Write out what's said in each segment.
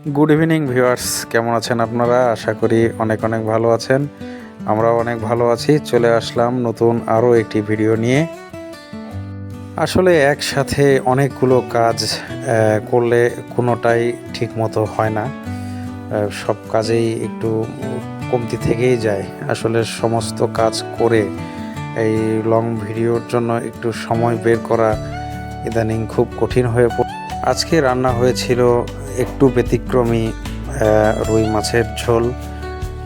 Good evening viewers, কেমন আছেন আপনারা? আশা করি অনেক অনেক ভালো আছেন। আমরাও অনেক ভালো আছি। চলে আসলাম নতুন আরও একটি ভিডিও নিয়ে। আসলে একসাথে অনেকগুলো কাজ করলে কোনোটাই ঠিক মতো হয় না। সব কাজেই একটু কমতি থেকেই যায়। আসলে সমস্ত কাজ করে এই লং ভিডিওর জন্য একটু সময় বের করা ইদানিং খুব কঠিন হয়ে পড়ে। আজকে রান্না হয়েছিল একটু ব্যতিক্রমী রুই মাছের ঝোল,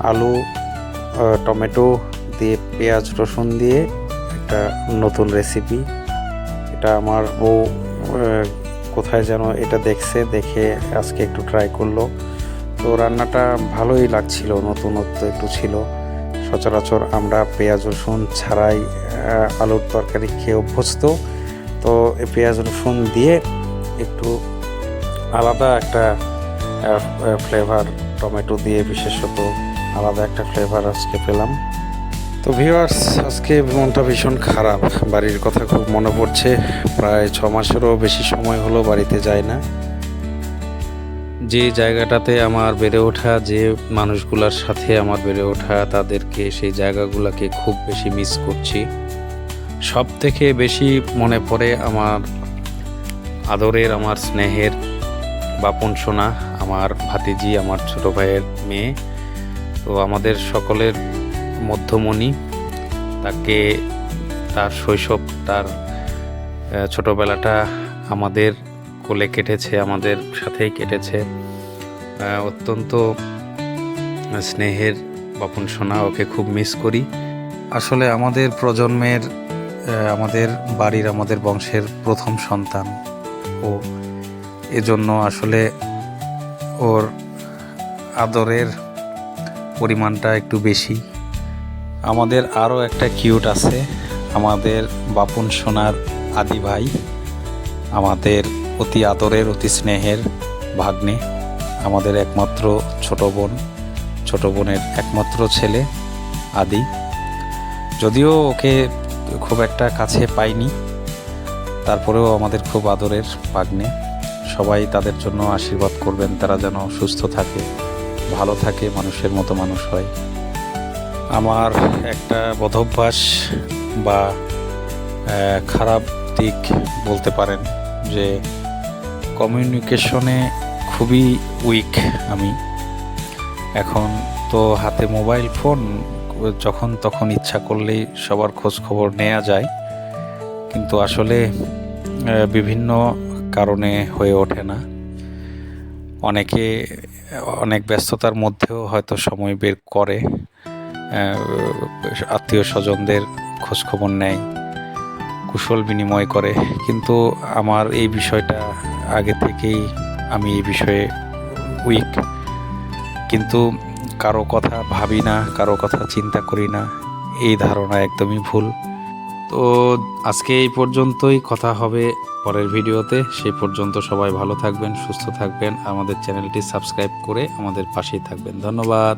আলু, টমেটো দিয়ে, পেঁয়াজ রসুন দিয়ে একটা নতুন রেসিপি। এটা আমার বউ কোথায় যেন এটা দেখে আজকে একটু ট্রাই করলো। তো রান্নাটা ভালোই লাগছিল, নতুনত্ব একটু ছিল। সচরাচর আমরা পেঁয়াজ রসুন ছাড়াই আলুর তরকারি খেয়ে অভ্যস্ত। তো পেঁয়াজ রসুন দিয়ে একটু আলাদা একটা ফ্লেভার, টমেটো দিয়ে বিশেষত আলাদা একটা ফ্লেভার আজকে পেলাম। তো ভিউয়ার্স, আজকে মনটা ভীষণ খারাপ। বাড়ির কথা খুব মনে পড়ছে। প্রায় 6 মাসেরও বেশি সময় হলো বাড়িতে যাই না। যে জায়গাটাতে আমার বেড়ে ওঠা, যে মানুষগুলোর সাথে আমার বেড়ে ওঠা, তাদেরকে, সেই জায়গাগুলোকে খুব বেশি মিস করছি। সব থেকে বেশি মনে পড়ে আমার আদরের, আমার স্নেহের বাপন সোনা, আমার ভাতিজি, আমার ছোট ভাইয়ের মেয়ে। তো আমাদের সকলের মধ্যমণি। তাকে, তার শৈশব, তার ছোটবেলাটা আমাদের কোলে কেটেছে, আমাদের সাথেই কেটেছে। অত্যন্ত স্নেহের বাপন সোনা, ওকে খুব মিস করি। আসলে আমাদের প্রজন্মের, আমাদের বাড়ির, আমাদের বংশের প্রথম সন্তান ও। এজন্য আসলে ওর আদরের পরিমাণটা একটু বেশি। আমাদের আরও একটা কিউট আছে, আমাদের বাপন সোনার আদি ভাই, আমাদের অতি আদরের, অতি স্নেহের ভাগ্নে, আমাদের একমাত্র ছোট বোন, ছোট বোনের একমাত্র ছেলে আদি। যদিও ওকে খুব একটা কাছে পাইনি, তারপরেও আমাদের খুব আদরের ভাগ্নে। সবাই তাদের জন্য আশীর্বাদ করবেন, তারা যেন সুস্থ থাকে, ভালো থাকে, মানুষের মতো মানুষ হয়। আমার একটা বদভ্যাস বা খারাপ দিক বলতে পারেন যে কমিউনিকেশনে খুবই উইক আমি। এখন তো হাতে মোবাইল ফোন, যখন তখন ইচ্ছা করলেই সবার খোঁজ খবর নেওয়া যায়, কিন্তু আসলে বিভিন্ন কারণে হয়ে ওঠে না। অনেকে অনেক ব্যস্ততার মধ্যেও হয়তো সময় বের করে, আত্মীয় স্বজনদের খোঁজখবর নেয়, কুশল বিনিময় করে। কিন্তু আমার এই বিষয়টা আগে থেকেই, আমি এই বিষয়ে উইক। কিন্তু কারো কথা ভাবি না, কারো কথা চিন্তা করি না, এই ধারণা একদমই ভুল। তো আজকে এই পর্যন্তই, কথা হবে পরের ভিডিওতে। সেই পর্যন্ত সবাই ভালো থাকবেন, সুস্থ থাকবেন। আমাদের চ্যানেলটি সাবস্ক্রাইব করে আমাদের পাশেই থাকবেন। ধন্যবাদ।